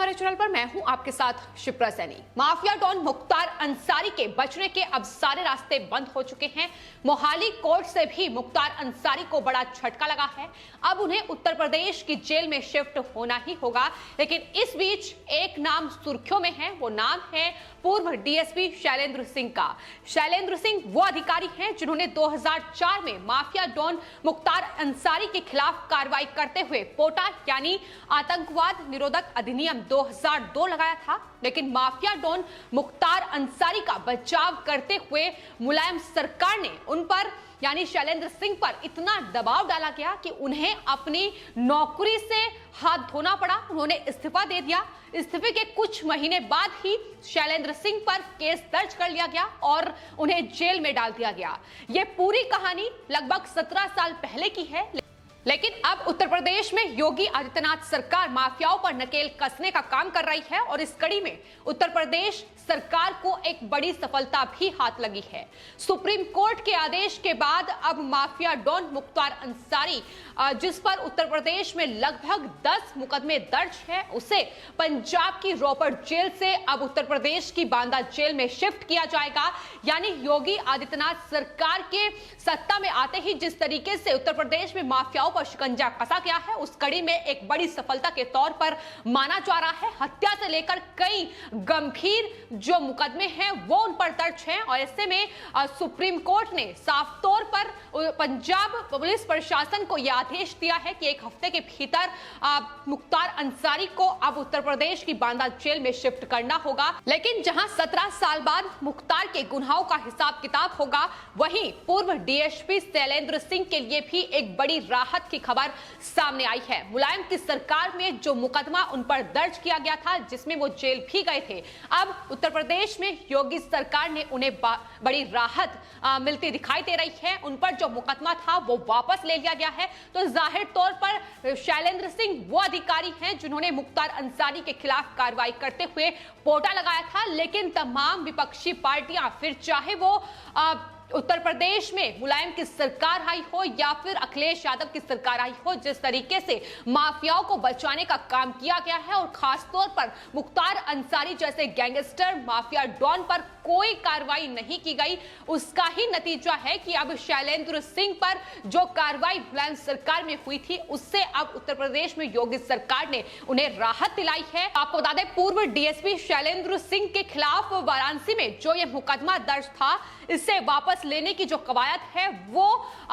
हमारे चैनल पर मैं हूं आपके साथ शिप्रा सैनी। माफिया डॉन मुख्तार अंसारी के बचने के अब सारे रास्ते बंद हो चुके हैं। मोहाली कोर्ट से भी मुख्तार अंसारी को बड़ा झटका लगा है। अब उन्हें उत्तर प्रदेश की जेल में शिफ्ट होना ही होगा। लेकिन इस बीच एक नाम सुर्खियों में है, वो नाम है पूर्व डीएसपी शैलेंद्र सिंह का। शैलेंद्र सिंह वो अधिकारी हैं जिन्होंने 2004 में माफिया डॉन मुख्तार अंसारी के खिलाफ कार्रवाई करते हुए पोटा यानी आतंकवाद निरोधक अधिनियम 2002 लगाया था। लेकिन माफिया डॉन मुख्तार अंसारी का बचाव करते हुए मुलायम सरकार ने उन पर यानी शैलेंद्र सिंह पर इतना दबाव डाला गया कि उन्हें अपनी नौकरी से हाथ धोना पड़ा। उन्होंने इस्तीफा दे दिया। इस्तीफे के कुछ महीने बाद ही शैलेंद्र सिंह पर केस दर्ज कर लिया गया और उन्हें जेल में डाल दिया गया। यह पूरी कहानी लगभग 17 साल पहले की है। लेकिन अब उत्तर प्रदेश में योगी आदित्यनाथ सरकार माफियाओं पर नकेल कसने का काम कर रही है और इस कड़ी में उत्तर प्रदेश सरकार को एक बड़ी सफलता भी हाथ लगी है। सुप्रीम कोर्ट के आदेश के बाद अब माफिया डॉन मुख्तार अंसारी जिस पर उत्तर प्रदेश में लगभग 10 मुकदमे दर्ज है, उसे पंजाब की रोपड़ जेल से अब उत्तर प्रदेश की बांदा जेल में शिफ्ट किया जाएगा। यानी योगी आदित्यनाथ सरकार के सत्ता में आते ही जिस तरीके से उत्तर प्रदेश में माफियाओं पर शिकंजा कसा गया है, उस कड़ी में एक बड़ी सफलता के तौर पर माना जा रहा है। हत्या से लेकर कई गंभीर जो मुकदमे हैं वो उन पर दर्ज हैं और ऐसे में सुप्रीम कोर्ट ने साफ तौर पर पंजाब पुलिस प्रशासन को यह आदेश दिया है कि एक हफ्ते के भीतर मुख्तार अंसारी को अब उत्तर प्रदेश की बांदा जेल में शिफ्ट करना होगा। लेकिन जहां 17 साल बाद मुख्तार के गुनाहों का हिसाब किताब होगा, वहीं पूर्व डीएसपी शैलेंद्र सिंह के लिए भी एक बड़ी राहत की खबर सामने आई है। मुलायम की सरकार में जो मुकदमा उन पर दर्ज किया गया था, जिसमें वो जेल भी गए थे, अब उत्तर प्रदेश में योगी सरकार ने उन्हें बड़ी राहत मिलती दिखाई दे रही है। उन पर जो मुकदमा था वो वापस ले लिया गया है। तो जाहिर तौर पर शैलेंद्र सिंह वो अधिकारी हैं जिन्होंने मुख्तार अंसारी के खिलाफ कार्रवाई करते हुए पोटा लगाया था। लेकिन तमाम विपक्षी पार्टियां, फिर चाहे वो उत्तर प्रदेश में मुलायम की सरकार आई हो या फिर अखिलेश यादव की सरकार आई हो, जिस तरीके से माफियाओं को बचाने का काम किया गया है और खासतौर पर मुख्तार अंसारी जैसे गैंगस्टर माफिया डॉन पर कोई कार्रवाई नहीं की गई, उसका ही नतीजा है कि अब शैलेंद्र सिंह पर जो कार्रवाई मुलायम सरकार में हुई थी, उससे अब उत्तर प्रदेश में योगी सरकार ने उन्हें राहत दिलाई है। आपको बता दें, पूर्व डीएसपी शैलेंद्र सिंह के खिलाफ वाराणसी में जो यह मुकदमा दर्ज था, इससे वापस लेने की जो कवायद है वो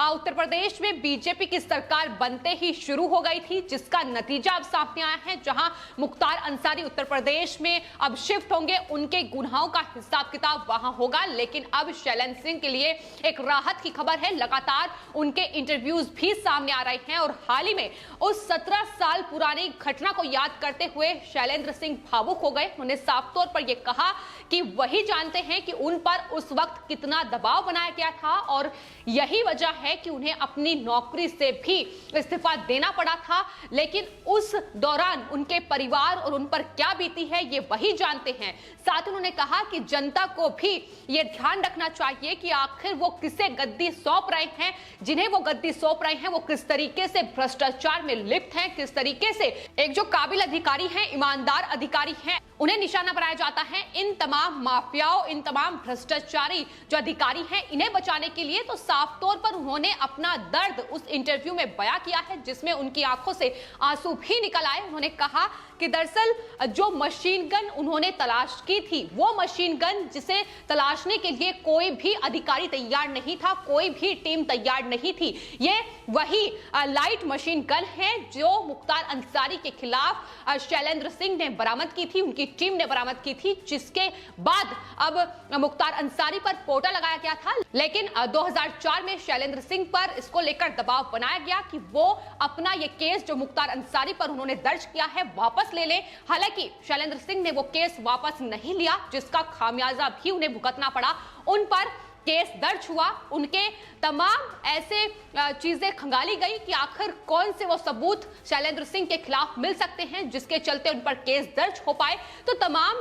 उत्तर प्रदेश में बीजेपी की सरकार बनते ही शुरू हो गई थी, जिसका नतीजा अब सामने आया है। जहां मुख्तार अंसारी उत्तर प्रदेश में अब शिफ्ट होंगे, उनके गुनाहों का हिसाब किताब वहां होगा। लेकिन अब शैलेंद्र सिंह के लिए एक राहत की खबर है। लगातार उनके इंटरव्यूज भी सामने आ रहे हैं और हाल ही में उस 17 साल पुरानी घटना को याद करते हुए शैलेंद्र सिंह भावुक हो गए। उन्होंने साफ तौर पर यह कहा कि वही जानते हैं कि उन पर उस वक्त कितना दबाव बनाया गया था और यही वजह है कि उन्हें अपनी नौकरी से भी इस्तीफा देना पड़ा था। लेकिन उस दौरान उनके परिवार और उन पर क्या बीती है, ये वही जानते हैं। साथ ही उन्होंने कहा कि जनता को भी ये ध्यान रखना चाहिए कि आखिर वो किसे गद्दी सौंप रहे हैं, जिन्हें वो गद्दी सौंप रहे हैं वो किस तरीके से भ्रष्टाचार में लिप्त हैं, किस तरीके से एक जो काबिल अधिकारी हैं, ईमानदार अधिकारी हैं, उन्हें निशाना बनाया जाता है। इन तमाम माफियाओं, इन तमाम भ्रष्टाचारी जो अधिकारी हैं, इन्हें बचाने के लिए तो साफ तौर पर उन्होंने अपना दर्द उस इंटरव्यू में बयां किया है, जिसमें उनकी आंखों से आंसू भी निकल आए। उन्होंने कहा कि दरअसल जो मशीन गन उन्होंने तलाश की थी, वो मशीन गन जिसे तलाशने के लिए कोई भी अधिकारी तैयार नहीं था, कोई भी टीम तैयार नहीं थी, ये वही लाइट मशीन गन है जो मुख्तार अंसारी के खिलाफ शैलेंद्र सिंह ने बरामद की थी, उनकी टीम ने बरामद की थी, जिसके बाद अब मुख्तार अंसारी पर पोटा लगाया गया था। लेकिन 2004 में शैलेंद्र सिंह पर इसको लेकर दबाव बनाया गया कि वो अपना ये केस जो मुख्तार अंसारी पर उन्होंने दर्ज किया है वापस ले ले। हालांकि शैलेंद्र सिंह ने वो केस वापस नहीं लिया, जिसका खामियाजा भी उन्हें भुगतना पड़ा। उन पर केस दर्ज हुआ, उनके तमाम ऐसे चीजें खंगाली गई कि आखिर कौन से वो सबूत शैलेंद्र सिंह के खिलाफ मिल सकते हैं जिसके चलते उन पर केस दर्ज हो पाए। तो तमाम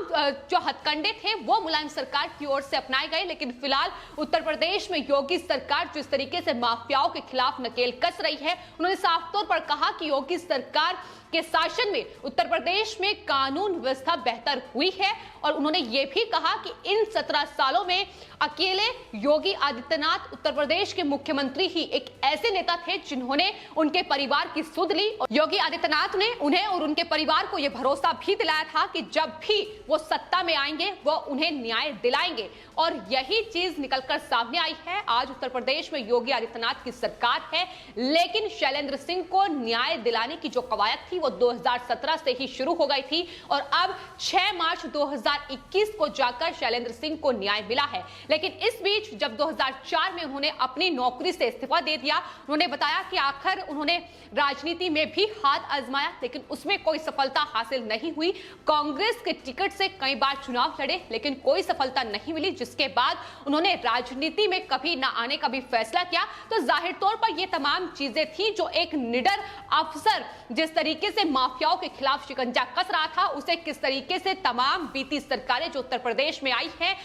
जो हथकंडे थे वो मुलायम सरकार की ओर से अपनाए गए, लेकिन फिलहाल उत्तर प्रदेश में योगी सरकार जिस तरीके से माफियाओं के खिलाफ नकेल कस रही है, उन्होंने साफ तौर पर कहा कि योगी सरकार के शासन में उत्तर प्रदेश में कानून व्यवस्था बेहतर हुई है। और उन्होंने ये भी कहा कि इन 17 सालों में अकेले योगी आदित्यनाथ उत्तर प्रदेश के मुख्यमंत्री ही एक ऐसे नेता थे जिन्होंने उनके परिवार की सुध ली। और योगी आदित्यनाथ ने उन्हें और उनके परिवार को यह भरोसा भी दिलाया था कि जब भी वो सत्ता में आएंगे वो उन्हें न्याय दिलाएंगे, और यही चीज निकलकर सामने आई है। आज उत्तर प्रदेश में योगी आदित्यनाथ की सरकार है, लेकिन शैलेंद्र सिंह को न्याय दिलाने की जो कवायद थी वो 2017 से ही शुरू हो गई थी, और अब 6 मार्च 2021 को जाकर शैलेंद्र सिंह को न्याय मिला है। लेकिन इस बीच जब 2004 में उन्होंने अपनी नौकरी से इस्तीफा दे दिया, उन्होंने बताया कि आखिर उन्होंने राजनीति में भी हाथ आजमाया, लेकिन उसमें कोई सफलता हासिल नहीं हुई। कांग्रेस के टिकट से कई बार चुनाव लड़े, लेकिन कोई सफलता नहीं मिली, जिसके बाद उन्होंने राजनीति में कभी ना आने का भी फैसला किया। तो जाहिर तौर पर ये तमाम चीजें थी जो एक निडर अफसर जिस तरीके से माफियाओं के खिलाफ शिकंजा कस रहा था, उसे किस तरीके से तमाम बीती सरकारें जो उत्तर प्रदेश में आई हैं,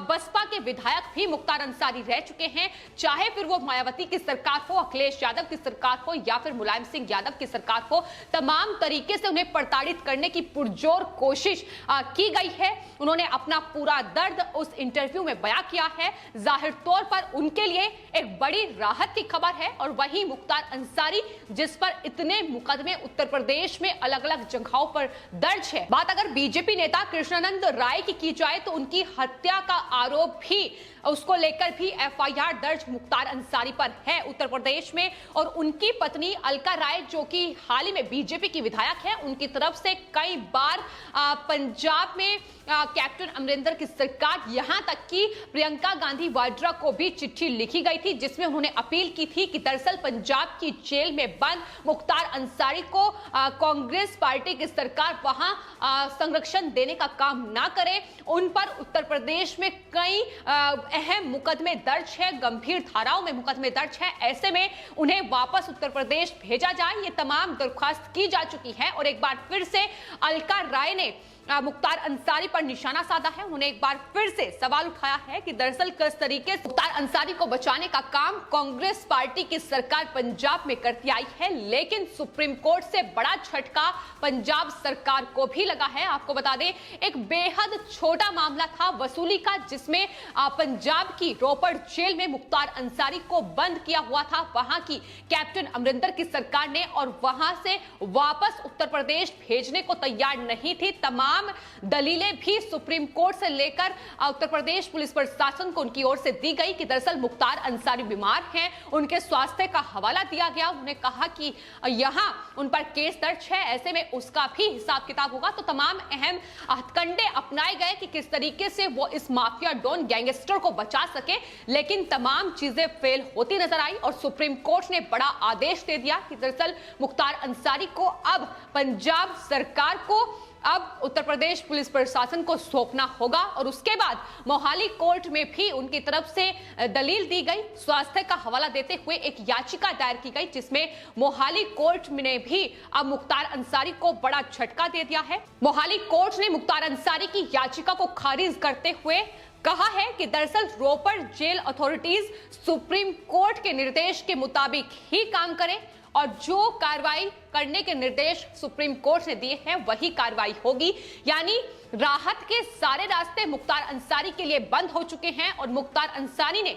बसपा के विधायक भी मुख्तार अंसारी रह चुके हैं, चाहे फिर वो मायावती की सरकार हो, अखिलेश यादव की सरकार हो या फिर मुलायम सिंह यादव की सरकार हो, तमाम तरीके से उन्हें प्रताड़ित करने की पुरजोर कोशिश की गई है। उन्होंने अपना पूरा दर्द उस इंटरव्यू में बयां किया है। जाहिर तौर पर उनके लिए एक बड़ी राहत की खबर है। और वही मुख्तार अंसारी जिस पर इतने मुकदमे उत्तर प्रदेश में अलग अलग जगहों पर दर्ज है, बात अगर बीजेपी नेता कृष्णानंद राय की जाए तो उनकी हत्या का आरोप भी, उसको लेकर भी एफआईआर दर्ज मुख्तार अंसारी पर है उत्तर प्रदेश में। और उनकी पत्नी अलका राय जो कि हाल ही में बीजेपी की विधायक है, उनकी तरफ से कई बार पंजाब में कैप्टन अमरिंदर की सरकार, यहां तक कि प्रियंका गांधी वाड्रा को भी चिट्ठी लिखी गई थी जिसमें उन्होंने अपील की थी कि दरअसल पंजाब की जेल में बंद मुख्तार अंसारी को कांग्रेस पार्टी की सरकार वहां संरक्षण देने का काम ना करे। उन पर उत्तर प्रदेश में कई अहम मुकदमे दर्ज है, गंभीर धाराओं में मुकदमे दर्ज है, ऐसे में उन्हें वापस उत्तर प्रदेश भेजा जाए, ये तमाम दरख्वास्त की जा चुकी है। और एक बार फिर से अलका राय ने मुख्तार अंसारी पर निशाना साधा है। उन्होंने एक बार फिर से सवाल उठाया है कि दरअसल किस तरीके से मुख्तार अंसारी को बचाने का काम कांग्रेस पार्टी की सरकार पंजाब में करती आई है, लेकिन सुप्रीम कोर्ट से बड़ा झटका पंजाब सरकार को भी लगा है। आपको बता दें, एक बेहद छोटा मामला था वसूली का, जिसमें पंजाब की रोपड़ जेल में मुख्तार अंसारी को बंद किया हुआ था वहां की कैप्टन अमरिंदर की सरकार ने, और वहां से वापस उत्तर प्रदेश भेजने को तैयार नहीं थी। तमाम दलीलें भी सुप्रीम कोर्ट से लेकर उत्तर प्रदेश पुलिस प्रशासन को उनकी ओर से दी गई कि दरअसल मुख्तार अंसारी बीमार हैं, उनके स्वास्थ्य का हवाला दिया गया। उन्होंने कहा कि यहां उन पर केस दर्ज है, ऐसे में उसका भी हिसाब किताब होगा। तो तमाम अहम हथकंडे अपनाए गए कि किस तरीके से वो इस माफिया डॉन गैंगस्टर को बचा सके, लेकिन तमाम चीजें फेल होती नजर आई और सुप्रीम कोर्ट ने बड़ा आदेश दे दिया कि दरअसल मुख्तार अंसारी को अब पंजाब सरकार को, अब उत्तर प्रदेश पुलिस प्रशासन को सौंपना होगा। और उसके बाद मोहाली कोर्ट में भी उनकी तरफ से दलील दी गई, स्वास्थ्य का हवाला देते हुए एक याचिका दायर की गई, जिसमें मोहाली कोर्ट ने भी अब मुख्तार अंसारी को बड़ा झटका दे दिया है। मोहाली कोर्ट ने मुख्तार अंसारी की याचिका को खारिज करते हुए कहा है कि दरअसल रोपड़ जेल अथॉरिटीज सुप्रीम कोर्ट के निर्देश के मुताबिक ही काम करें, और जो कार्रवाई करने के निर्देश सुप्रीम कोर्ट ने दिए हैं वही कार्रवाई होगी। यानी राहत के सारे रास्ते मुख्तार अंसारी के लिए बंद हो चुके हैं। और मुख्तार अंसारी ने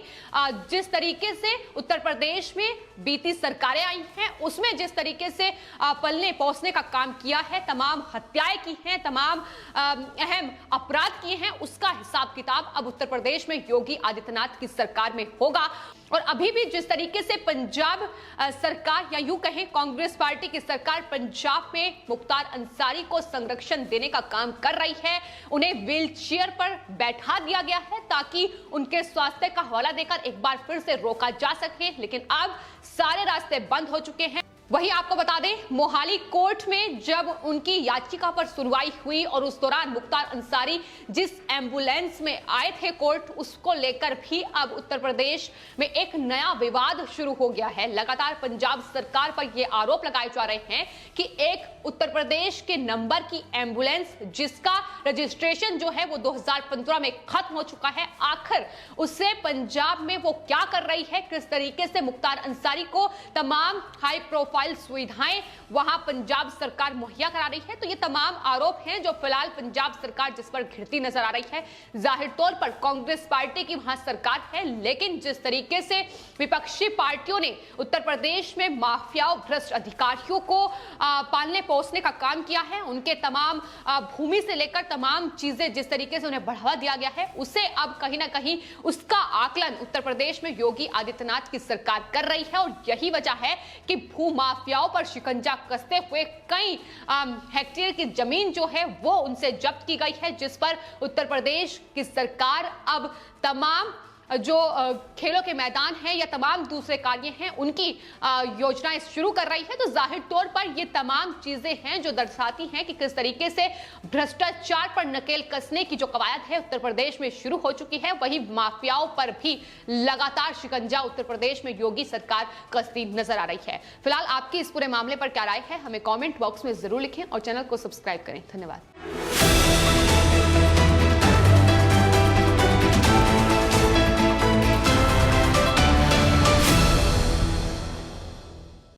जिस तरीके से उत्तर प्रदेश में बीती सरकारें आई हैं, उसमें जिस तरीके से पलने पोसने का काम किया है, तमाम हत्याएं की हैं, तमाम अहम अपराध किए हैं, उसका हिसाब किताब अब उत्तर प्रदेश में योगी आदित्यनाथ की सरकार में होगा। और अभी भी जिस तरीके से पंजाब सरकार, या यूं कहें कांग्रेस पार्टी की सरकार पंजाब में मुख्तार अंसारी को संरक्षण देने का काम कर रही है, उन्हें व्हील चेयर पर बैठा दिया गया है ताकि उनके स्वास्थ्य का हवाला देकर एक बार फिर से रोका जा सके। लेकिन अब सारे रास्ते बंद हो चुके हैं। वहीं आपको बता दें, मोहाली कोर्ट में जब उनकी याचिका पर सुनवाई हुई और उस दौरान मुख्तार अंसारी जिस एम्बुलेंस में आए थे कोर्ट, उसको लेकर भी अब उत्तर प्रदेश में एक नया विवाद शुरू हो गया है। लगातार पंजाब सरकार पर यह आरोप लगाए जा रहे हैं कि एक उत्तर प्रदेश के नंबर की एम्बुलेंस जिसका रजिस्ट्रेशन जो है वो 2015 में खत्म हो चुका है, आखिर उससे पंजाब में वो क्या कर रही है, किस तरीके से मुख्तार अंसारी को तमाम हाई प्रोफाइल सुविधाएं वहां पंजाब सरकार मुहैया करा रही है। तो ये तमाम आरोप हैं जो फिलहाल पंजाब सरकार जिस पर घिरती नजर आ रही है। जाहिर तौर पर कांग्रेस पार्टी की वहां सरकार है, लेकिन जिस तरीके से विपक्षी पार्टियों ने उत्तर प्रदेश में माफियाओं, भ्रष्ट अधिकारियों को पालने पोसने का काम किया है, उनके तमाम भूमि से लेकर तमाम चीजें जिस तरीके से उन्हें बढ़ावा दिया गया है, उसे अब कहीं ना कहीं उसका आकलन उत्तर प्रदेश में योगी आदित्यनाथ की सरकार कर रही है। और यही वजह है कि भू माफियाओं पर शिकंजा कसते हुए कई हेक्टेयर की जमीन जो है वो उनसे जब्त की गई है, जिस पर उत्तर प्रदेश की सरकार अब तमाम जो खेलों के मैदान हैं या तमाम दूसरे कार्य हैं उनकी योजनाएं शुरू कर रही है। तो जाहिर तौर पर ये तमाम चीजें हैं जो दर्शाती हैं कि किस तरीके से भ्रष्टाचार पर नकेल कसने की जो कवायद है उत्तर प्रदेश में शुरू हो चुकी है। वही माफियाओं पर भी लगातार शिकंजा उत्तर प्रदेश में योगी सरकार कसती नजर आ रही है। फिलहाल आपकी इस पूरे मामले पर क्या राय है, हमें कॉमेंट बॉक्स में जरूर लिखें और चैनल को सब्सक्राइब करें। धन्यवाद।